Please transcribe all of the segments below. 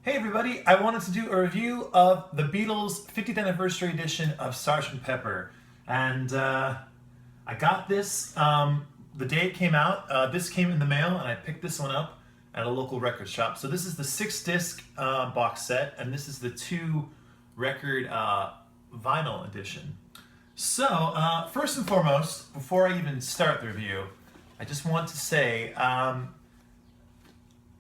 Hey everybody, I wanted to do a review of the Beatles 50th anniversary edition of Sgt. Pepper. And I got this the day it came out. This came in the mail and I picked this one up at a local record shop. So this is the 6-disc box set and this is the 2-record vinyl edition. So first and foremost, before I even start the review, I just want to say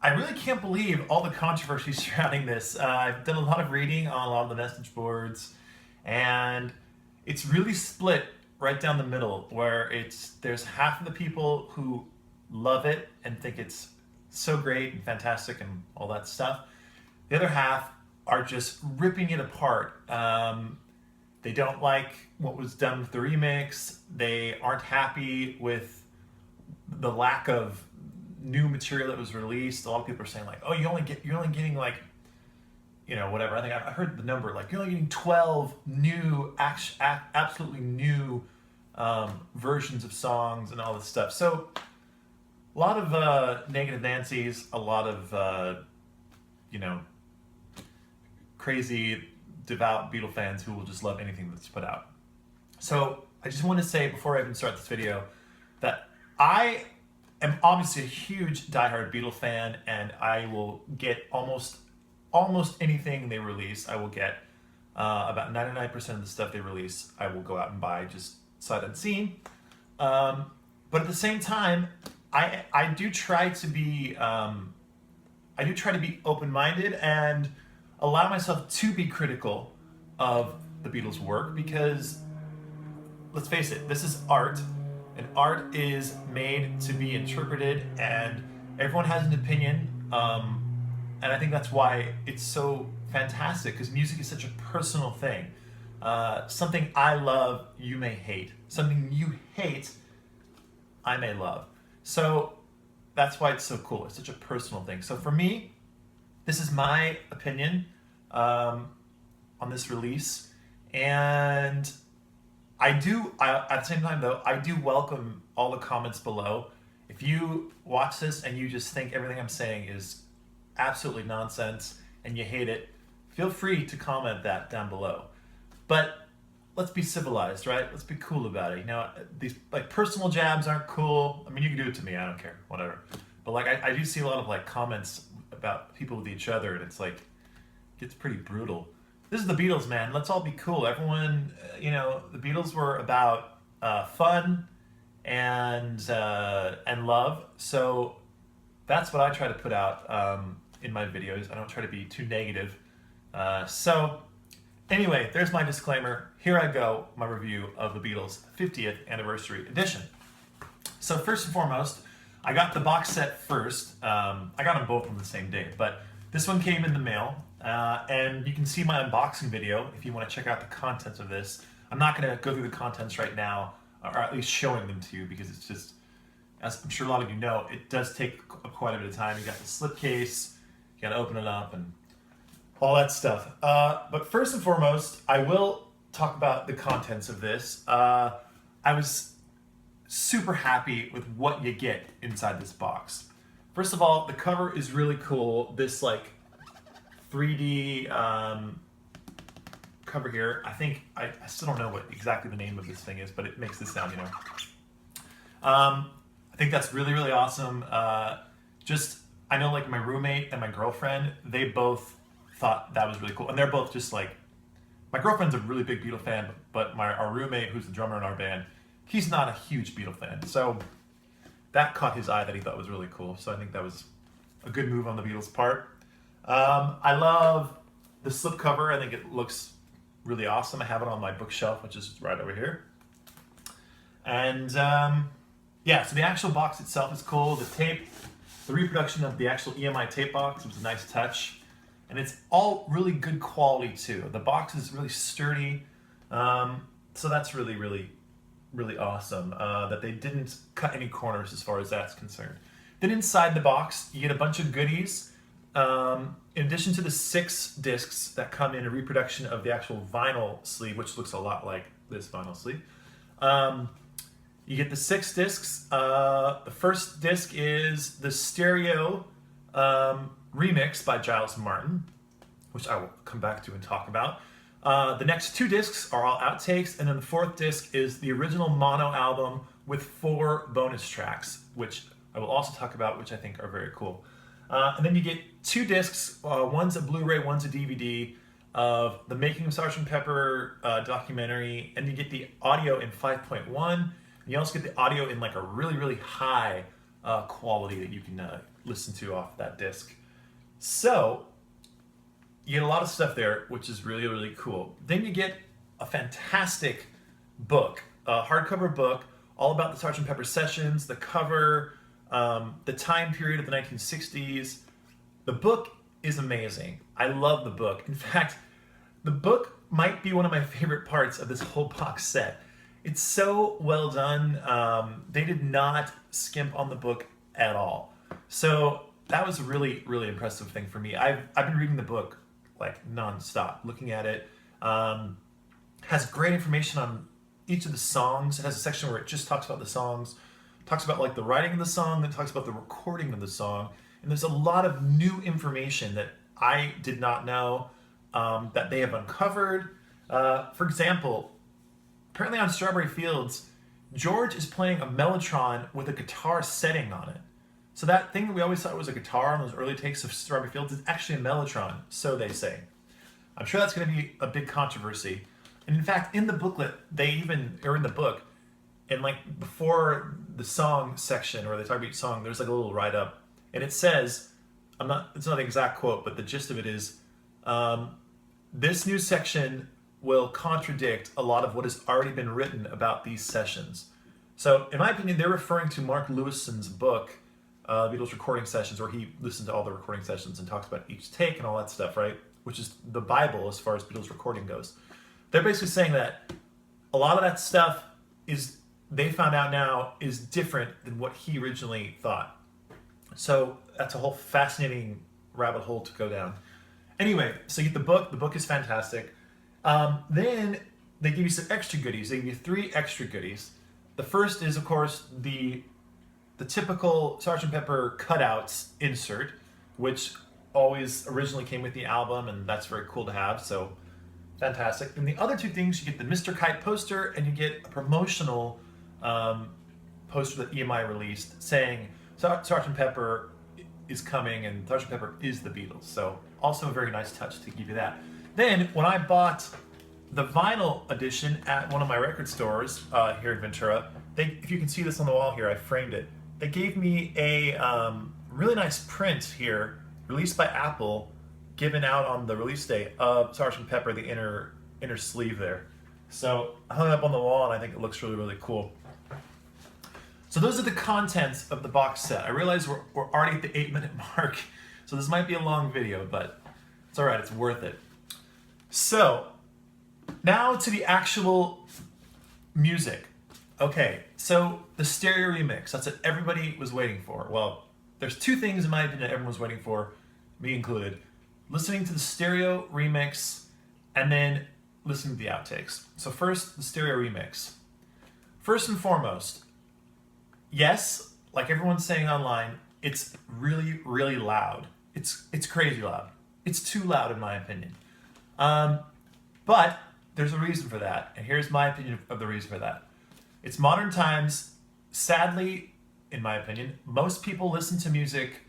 I really can't believe all the controversy surrounding this. I've done a lot of reading on a lot of the message boards, and it's really split right down the middle, where there's half of the people who love it and think it's so great and fantastic and all that stuff. The other half are just ripping it apart. They don't like what was done with the remix. They aren't happy with the lack of new material that was released. A lot of people are saying like, oh, you're only getting like, whatever. I think I heard the number, like you're only getting 12 new, absolutely new versions of songs and all this stuff. So a lot of negative Nancy's, a lot of crazy devout Beatle fans who will just love anything that's put out. So I just want to say before I even start this video that I am obviously a huge diehard Beatle fan, and I will get almost anything they release. I will get about 99% of the stuff they release. I will go out and buy just sight unseen. But at the same time, I do try to be open-minded and allow myself to be critical of the Beatles' work, because let's face it, this is art. And art is made to be interpreted, and everyone has an opinion. And I think that's why it's so fantastic, because music is such a personal thing. Something I love, you may hate. Something you hate, I may love. So that's why it's so cool. It's such a personal thing. So for me, this is my opinion on this release. And at the same time though, I do welcome all the comments below. If you watch this and you just think everything I'm saying is absolutely nonsense and you hate it, feel free to comment that down below. But let's be civilized, right? Let's be cool about it. These like personal jabs aren't cool. I mean, you can do it to me, I don't care, whatever. But like I do see a lot of like comments about people with each other, and it's like, it gets pretty brutal. This is the Beatles, man. Let's all be cool. Everyone, the Beatles were about fun and love. So that's what I try to put out in my videos. I don't try to be too negative. So anyway, there's my disclaimer. Here I go, my review of the Beatles 50th anniversary edition. So first and foremost, I got the box set first. I got them both on the same day, but this one came in the mail. And you can see my unboxing video if you want to check out the contents of this. I'm not going to go through the contents right now, or at least showing them to you, because it's just, as I'm sure a lot of you know, it does take quite a bit of time. You got the slipcase, you got to open it up, and all that stuff. But first and foremost, I will talk about the contents of this. I was super happy with what you get inside this box. First of all, the cover is really cool. This like 3D cover here. I think I still don't know what exactly the name of this thing is, but it makes this sound, I think that's really, really awesome. I know like my roommate and my girlfriend, they both thought that was really cool, and they're both just like, my girlfriend's a really big Beatle fan, but our roommate, who's the drummer in our band, he's not a huge Beatle fan. So that caught his eye, that he thought was really cool. So I think that was a good move on the Beatles' part. I love the slipcover. I think it looks really awesome. I have it on my bookshelf, which is right over here. And yeah, so the actual box itself is cool. The tape, the reproduction of the actual EMI tape box was a nice touch. And it's all really good quality too. The box is really sturdy. So that's really, really, really awesome that they didn't cut any corners as far as that's concerned. Then inside the box, you get a bunch of goodies. In addition to the 6 discs that come in a reproduction of the actual vinyl sleeve, which looks a lot like this vinyl sleeve, you get the 6 discs. The first disc is the stereo remix by Giles Martin, which I will come back to and talk about. The next 2 discs are all outtakes, and then the 4th disc is the original mono album with 4 bonus tracks, which I will also talk about, which I think are very cool. And then you get 2 discs, one's a Blu-ray, one's a DVD, of the Making of Sgt. Pepper documentary, and you get the audio in 5.1, and you also get the audio in like a really, really high quality that you can listen to off that disc. So, you get a lot of stuff there, which is really, really cool. Then you get a fantastic book, a hardcover book, all about the Sgt. Pepper sessions, the cover, the time period of the 1960s. The book is amazing. I love the book. In fact, the book might be one of my favorite parts of this whole box set. It's so well done. They did not skimp on the book at all. So that was a really, really impressive thing for me. I've been reading the book like non-stop, looking at it. Has great information on each of the songs. It has a section where it just talks about the songs, talks about like the writing of the song, then talks about the recording of the song. And there's a lot of new information that I did not know that they have uncovered. For example, apparently on Strawberry Fields, George is playing a mellotron with a guitar setting on it. So that thing that we always thought was a guitar on those early takes of Strawberry Fields is actually a mellotron, so they say. I'm sure that's going to be a big controversy. And in fact, in the booklet, or in the book, and like before the song section, where they talk about each song, there's like a little write-up, and it says, it's not the exact quote, but the gist of it is, this new section will contradict a lot of what has already been written about these sessions. So, in my opinion, they're referring to Mark Lewison's book, Beatles recording sessions, where he listened to all the recording sessions and talks about each take and all that stuff, right? Which is the Bible as far as Beatles recording goes. They're basically saying that a lot of that stuff they found out now is different than what he originally thought. So that's a whole fascinating rabbit hole to go down. Anyway, so you get the book. The book is fantastic. Then they give you some extra goodies. They give you 3 extra goodies. The first is, of course, the typical Sgt. Pepper cutouts insert, which always originally came with the album, and that's very cool to have, so fantastic. And the other 2 things, you get the Mr. Kite poster, and you get a promotional poster that EMI released saying Sgt. Pepper is coming, and Sgt. Pepper is the Beatles. So also a very nice touch to give you that. Then, when I bought the vinyl edition at one of my record stores here in Ventura, if you can see this on the wall here, I framed it. They gave me a really nice print here, released by Apple, given out on the release day of Sgt. Pepper, the inner sleeve there. So I hung it up on the wall, and I think it looks really, really cool. So those are the contents of the box set. I realize we're already at the 8-minute mark, so this might be a long video, but it's all right, it's worth it. So now to the actual music. Okay, so the stereo remix, that's what everybody was waiting for. Well, there's 2 things in my opinion that everyone was waiting for, me included. Listening to the stereo remix, and then listening to the outtakes. So first, the stereo remix. First and foremost, yes, like everyone's saying online, it's really, really loud. It's crazy loud. It's too loud in my opinion. But there's a reason for that, and here's my opinion of the reason for that. It's modern times. Sadly, in my opinion, most people listen to music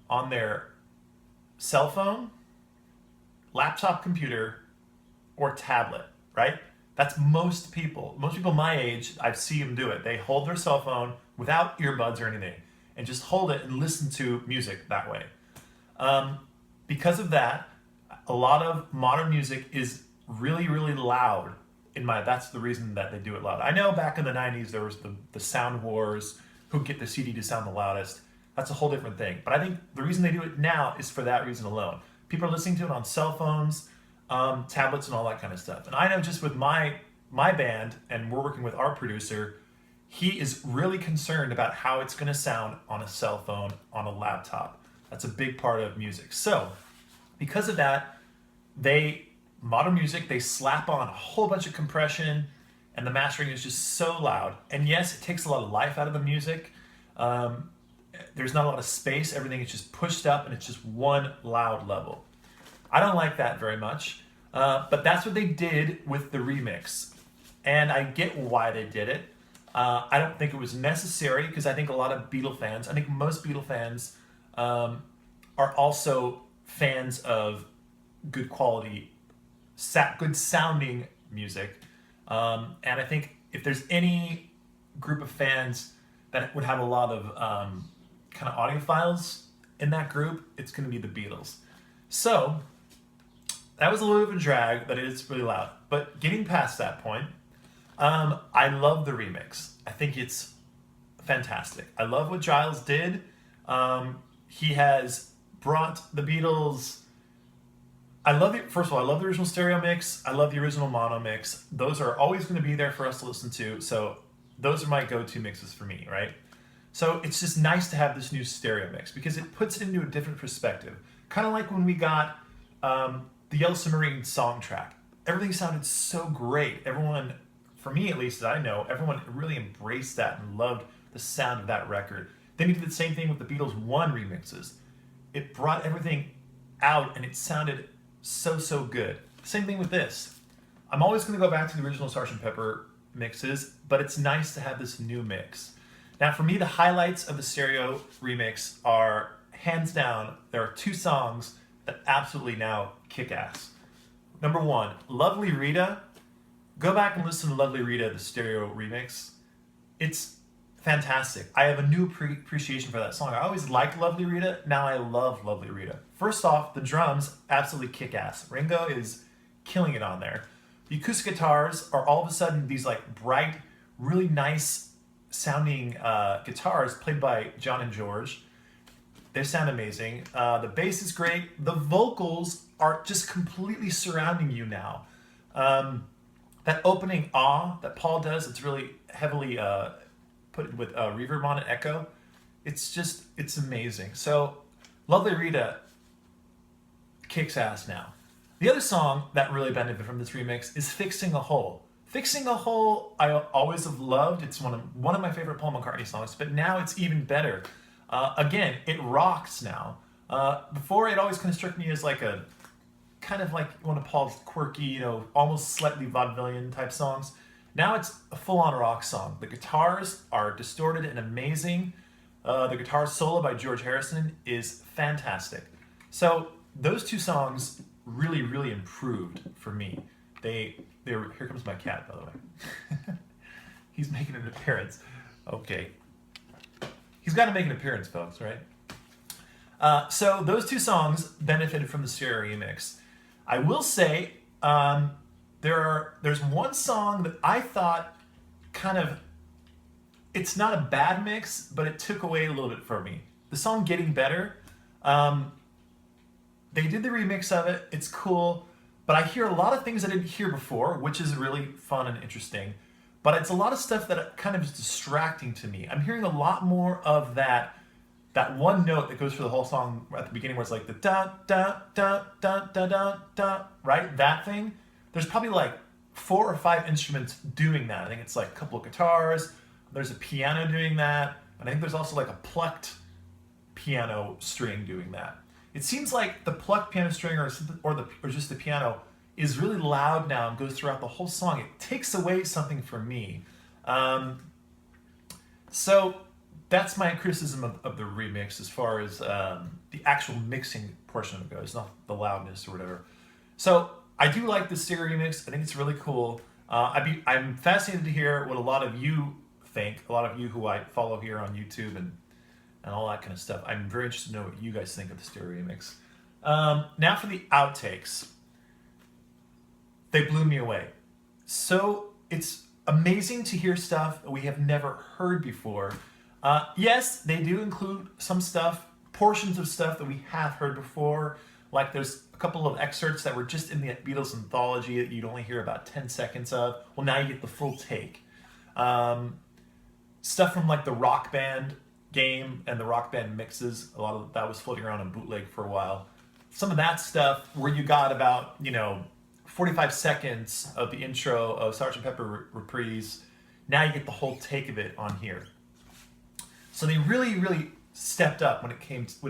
on their cell phone, laptop computer, or tablet, right? That's most people. Most people my age, I see them do it. They hold their cell phone without earbuds or anything and just hold it and listen to music that way. Because of that, a lot of modern music is really, really loud. That's the reason that they do it loud. I know back in the 90s there was the sound wars, who could get the CD to sound the loudest. That's a whole different thing. But I think the reason they do it now is for that reason alone. People are listening to it on cell phones, tablets, and all that kind of stuff. And I know just with my band, and we're working with our producer, he is really concerned about how it's going to sound on a cell phone, on a laptop. That's a big part of music. So, because of that, modern music, they slap on a whole bunch of compression, and the mastering is just so loud. And yes, it takes a lot of life out of the music. There's not a lot of space. Everything is just pushed up and it's just one loud level. I don't like that very much, but that's what they did with the remix. And I get why they did it. I don't think it was necessary because I think a lot of Beatle fans, I think most Beatle fans are also fans of good quality, good sounding music. And I think if there's any group of fans that would have a lot of kind of audiophiles in that group, it's going to be the Beatles. So that was a little bit of a drag, but it is really loud. But getting past that point, I love the remix. I think it's fantastic. I love what Giles did. He has brought the Beatles. First of all, I love the original stereo mix. I love the original mono mix. Those are always going to be there for us to listen to. So those are my go-to mixes for me, right? So it's just nice to have this new stereo mix because it puts it into a different perspective. Kind of like when we got the Yellow Submarine song track. Everything sounded so great. Everyone, for me at least, that I know, everyone really embraced that and loved the sound of that record. Then he did the same thing with the Beatles 1 remixes. It brought everything out and it sounded so good. Same thing with this. I'm always going to go back to the original Sgt. Pepper mixes, but it's nice to have this new mix. Now for me, the highlights of the stereo remix are, hands down, there are 2 songs that absolutely now kick ass. Number 1, Lovely Rita. Go back and listen to Lovely Rita, the stereo remix. It's fantastic. I have a new appreciation for that song. I always liked Lovely Rita. Now I love Lovely Rita. First off, the drums absolutely kick ass. Ringo is killing it on there. The acoustic guitars are all of a sudden these like bright, really nice sounding guitars played by John and George. They sound amazing. The bass is great. The vocals are just completely surrounding you now. That opening "Ah" that Paul does, it's really heavily put with reverb on it, echo. It's amazing. So Lovely Rita kicks ass now. The other song that really benefited from this remix is Fixing a Hole. Fixing a Hole I always have loved. It's one of my favorite Paul McCartney songs, but now it's even better. Again, it rocks now. Before it always kind of struck me as like a kind of like one of Paul's quirky, almost slightly vaudevillian type songs. Now it's a full-on rock song. The guitars are distorted and amazing. The guitar solo by George Harrison is fantastic. So those 2 songs really improved for me. They were, here comes my cat, by the way. He's making an appearance. Okay. He's got to make an appearance, folks, right? So those 2 songs benefited from the stereo remix. I will say there's one song that I thought it's not a bad mix, but it took away a little bit from me. The song Getting Better, they did the remix of it. It's cool, but I hear a lot of things I didn't hear before, which is really fun and interesting. But it's a lot of stuff that kind of is distracting to me. I'm hearing a lot more of that one note that goes for the whole song at the beginning where it's like the da da da da da da da, right? That thing. There's probably like 4 or 5 instruments doing that. I think it's like a couple of guitars. There's a piano doing that. And I think there's also like a plucked piano string doing that. It seems like the plucked piano string or just the piano is really loud now and goes throughout the whole song. It takes away something from me. So that's my criticism of the remix as far as the actual mixing portion of it goes, not the loudness or whatever. So I do like the stereo remix. I think it's really cool. I'm fascinated to hear what a lot of you think, a lot of you who I follow here on YouTube and all that kind of stuff. I'm very interested to know what you guys think of the stereo remix. Now for the outtakes. They blew me away. So it's amazing to hear stuff that we have never heard before. Yes, they do include some stuff, portions of stuff that we have heard before. Like there's a couple of excerpts that were just in the Beatles anthology that you'd only hear about 10 seconds of. Well, now you get the full take. Stuff from like the Rock Band game and the Rock Band mixes. A lot of that was floating around on bootleg for a while. Some of that stuff where you got about, 45 seconds of the intro of Sgt. Pepper Reprise. Now you get the whole take of it on here. So they really stepped up when it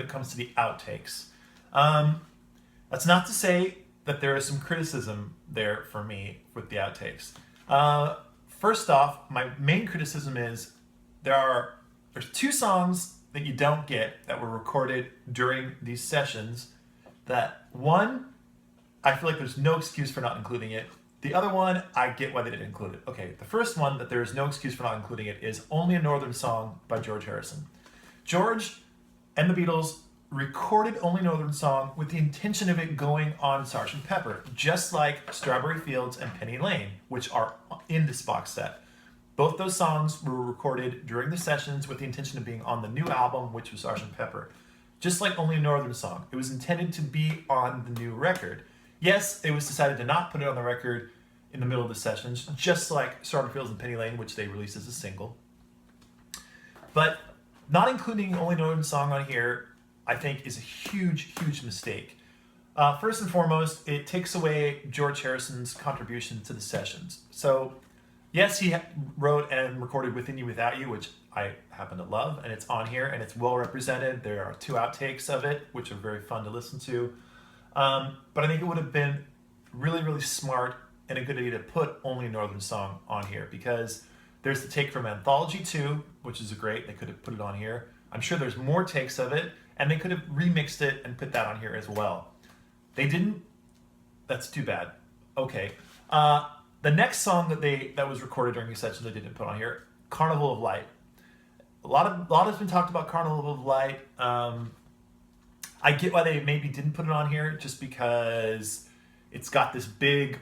comes to the outtakes. That's not to say that there is some criticism there for me with the outtakes. First off, my main criticism is there's 2 songs that you don't get that were recorded during these sessions. That one, I feel like there's no excuse for not including it. The other one, I get why they didn't include it. Okay, the first one that there is no excuse for not including it is Only a Northern Song by George Harrison. George and the Beatles recorded Only a Northern Song with the intention of it going on Sgt. Pepper, just like Strawberry Fields and Penny Lane, which are in this box set. Both those songs were recorded during the sessions with the intention of being on the new album, which was Sgt. Pepper. Just like Only a Northern Song, it was intended to be on the new record. Yes, it was decided to not put it on the record in the middle of the sessions, just like Strawberry Fields and Penny Lane, which they released as a single. But not including Only a Northern Song on here, I think, is a huge, huge mistake. First and foremost, it takes away George Harrison's contribution to the sessions. So, yes, he wrote and recorded Within You, Without You, which I happen to love, and it's on here, and it's well represented. There are 2 outtakes of it, which are very fun to listen to. But I think it would have been really, really smart and a good idea to put Only a Northern Song on here, because there's the take from Anthology 2, which is great. They could have put it on here. I'm sure there's more takes of it, and they could have remixed it and put that on here as well. They didn't. That's too bad. Okay. The next song that was recorded during these sessions they didn't put on here, Carnival of Light. A lot has been talked about Carnival of Light. I get why they maybe didn't put it on here, just because it's got this big,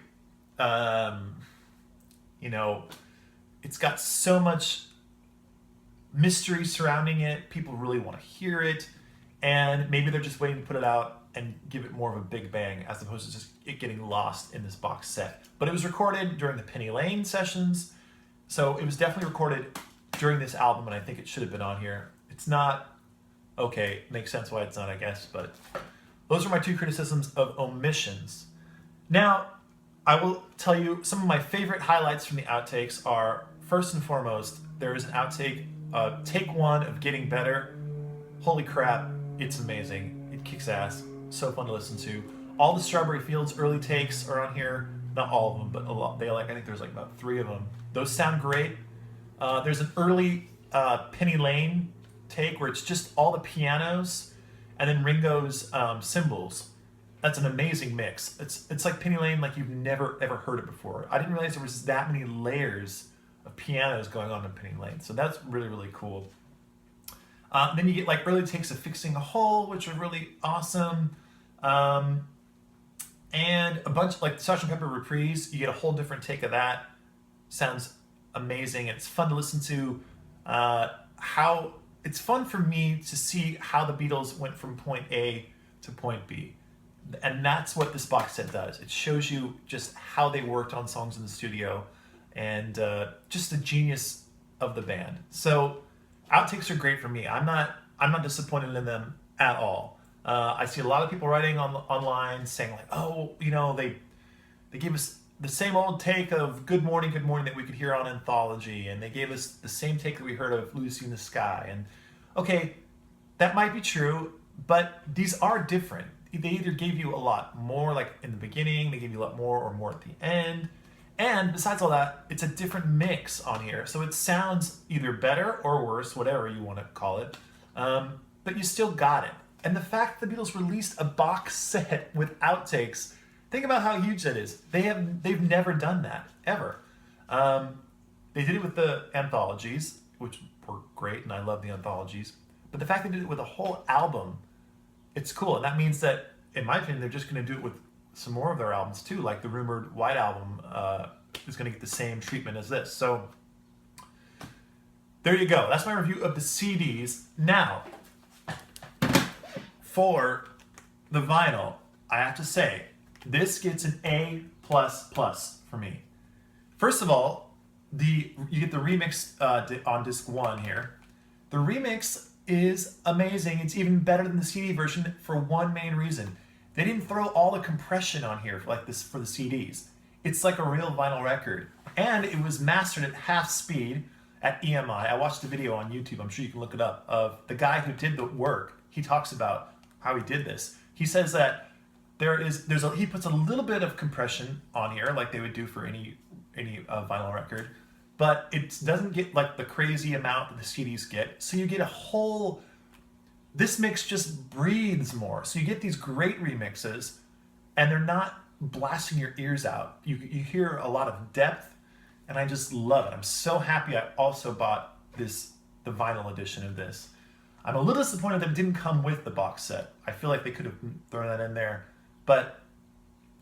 it's got so much mystery surrounding it. People really want to hear it, and maybe they're just waiting to put it out and give it more of a big bang, as opposed to just it getting lost in this box set. But it was recorded during the Penny Lane sessions, so it was definitely recorded during this album, and I think it should have been on here. It's not. Okay, makes sense why it's not, I guess, but those are my 2 criticisms of omissions. Now, I will tell you some of my favorite highlights from the outtakes are, first and foremost, there is an outtake, take 1 of Getting Better. Holy crap, it's amazing. It kicks ass. So fun to listen to. All the Strawberry Fields early takes are on here. Not all of them, but a lot. I think there's like about 3 of them. Those sound great. There's an early Penny Lane take where it's just all the pianos and then Ringo's cymbals. That's an amazing mix. It's like Penny Lane, like you've never ever heard it before. I didn't realize there was that many layers of pianos going on in Penny Lane, so that's really, really cool. Then you get like early takes of Fixing a Hole, which are really awesome. And a bunch like Sgt. Pepper Reprise, you get a whole different take of that. Sounds amazing. It's fun to listen to. It's fun for me to see how the Beatles went from point A to point B. And that's what this box set does. It shows you just how they worked on songs in the studio, and just the genius of the band. So outtakes are great for me. I'm not disappointed in them at all. I see a lot of people writing online saying like, oh, they gave us the same old take of Good Morning, Good Morning that we could hear on Anthology, and they gave us the same take that we heard of Lucy in the Sky. And okay, that might be true, but these are different. They either gave you a lot more like in the beginning, they gave you a lot more or more at the end. And besides all that, it's a different mix on here. So it sounds either better or worse, whatever you want to call it. But you still got it. And the fact that the Beatles released a box set with outtakes, think about how huge that is. They've never done that, ever. They did it with the anthologies, which were great, and I love the anthologies. But the fact they did it with a whole album, it's cool. And that means that, in my opinion, they're just going to do it with some more of their albums too, like the rumored White Album is going to get the same treatment as this. So there you go. That's my review of the CDs. Now, for the vinyl, I have to say, this gets an A++ for me. First of all, you get the remix on disc 1 here. The remix is amazing. It's even better than the CD version for one main reason. They didn't throw all the compression on here like this for the CDs. It's like a real vinyl record. And it was mastered at half speed, at EMI. I watched a video on YouTube, I'm sure you can look it up, of the guy who did the work. He talks about how he did this. He says that he puts a little bit of compression on here, like they would do for any vinyl record, but it doesn't get like the crazy amount that the CDs get. So you get this mix just breathes more. So you get these great remixes, and they're not blasting your ears out. You hear a lot of depth, and I just love it. I'm so happy I also bought the vinyl edition of this. I'm a little disappointed that it didn't come with the box set. I feel like they could have thrown that in there, but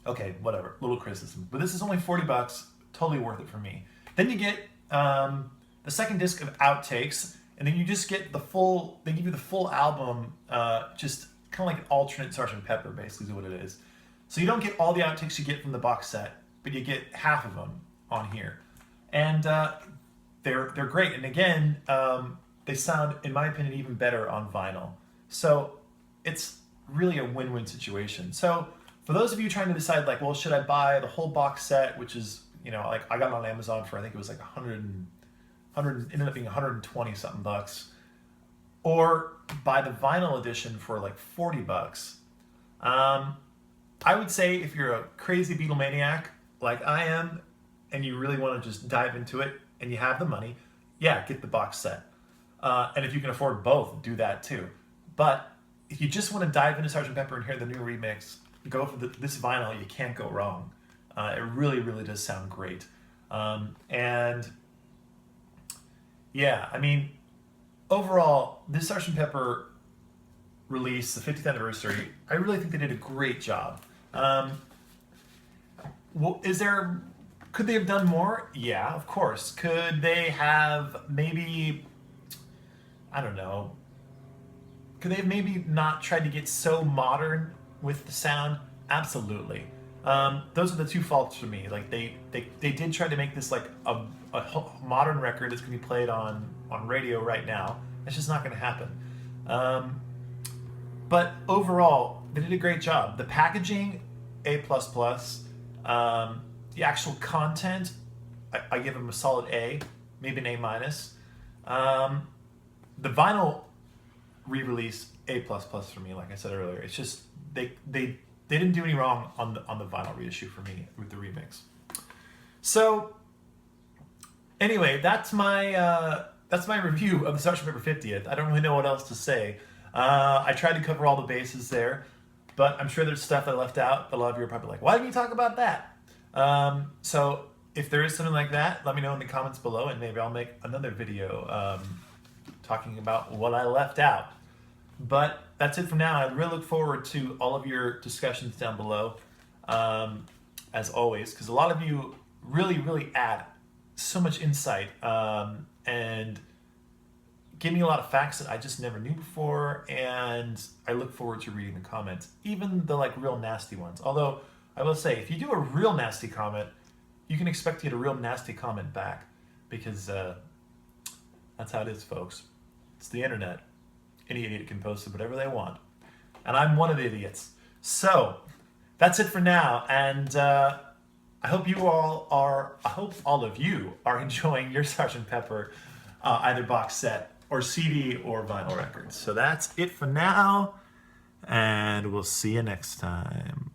okay, whatever, little criticism. But this is only $40, totally worth it for me. Then you get the second disc of Outtakes, and then you just get they give you the full album, just kind of like an alternate Sgt. Pepper, basically is what it is. So you don't get all the outtakes you get from the box set, but you get half of them on here. And they're great. And again, they sound, in my opinion, even better on vinyl. So it's really a win-win situation. So for those of you trying to decide, like, well, should I buy the whole box set, which is, like I got it on Amazon for, I think it was like 100 ended up being 120 something bucks, or buy the vinyl edition for like $40. I would say if you're a crazy Beatlemaniac like I am, and you really want to just dive into it, and you have the money, yeah, get the box set. And if you can afford both, do that too. But if you just want to dive into Sgt. Pepper and hear the new remix, go for this vinyl. You can't go wrong. It really, really does sound great. And yeah, I mean, overall, this Sgt. Pepper release, the 50th anniversary, I really think they did a great job. Could they have done more? Yeah, of course. Could they have maybe, I don't know, could they have maybe not tried to get so modern with the sound? Absolutely. Those are the two faults for me. Like they did try to make this like a modern record that's going to be played on radio right now. That's just not going to happen. But overall, they did a great job. The packaging, A++. The actual content, I give them a solid A, maybe an A-. The vinyl re-release, A++ for me, like I said earlier. It's just they didn't do any wrong on the vinyl reissue for me with the remix. So anyway, that's my review of the Sgt. Pepper 50th. I don't really know what else to say. I tried to cover all the bases there, but I'm sure there's stuff I left out. A lot of you are probably like, why didn't you talk about that? So if there is something like that, let me know in the comments below, and maybe I'll make another video talking about what I left out. But that's it for now. I really look forward to all of your discussions down below, as always, because a lot of you really, really add so much insight and give me a lot of facts that I just never knew before, and I look forward to reading the comments, even the like real nasty ones. Although I will say, if you do a real nasty comment, you can expect to get a real nasty comment back, because that's how it is, folks. It's the internet. Any idiot can post whatever they want, and I'm one of the idiots. So that's it for now, and I hope all of you are enjoying your Sgt. Pepper either box set or CD or vinyl records. So that's it for now, and we'll see you next time.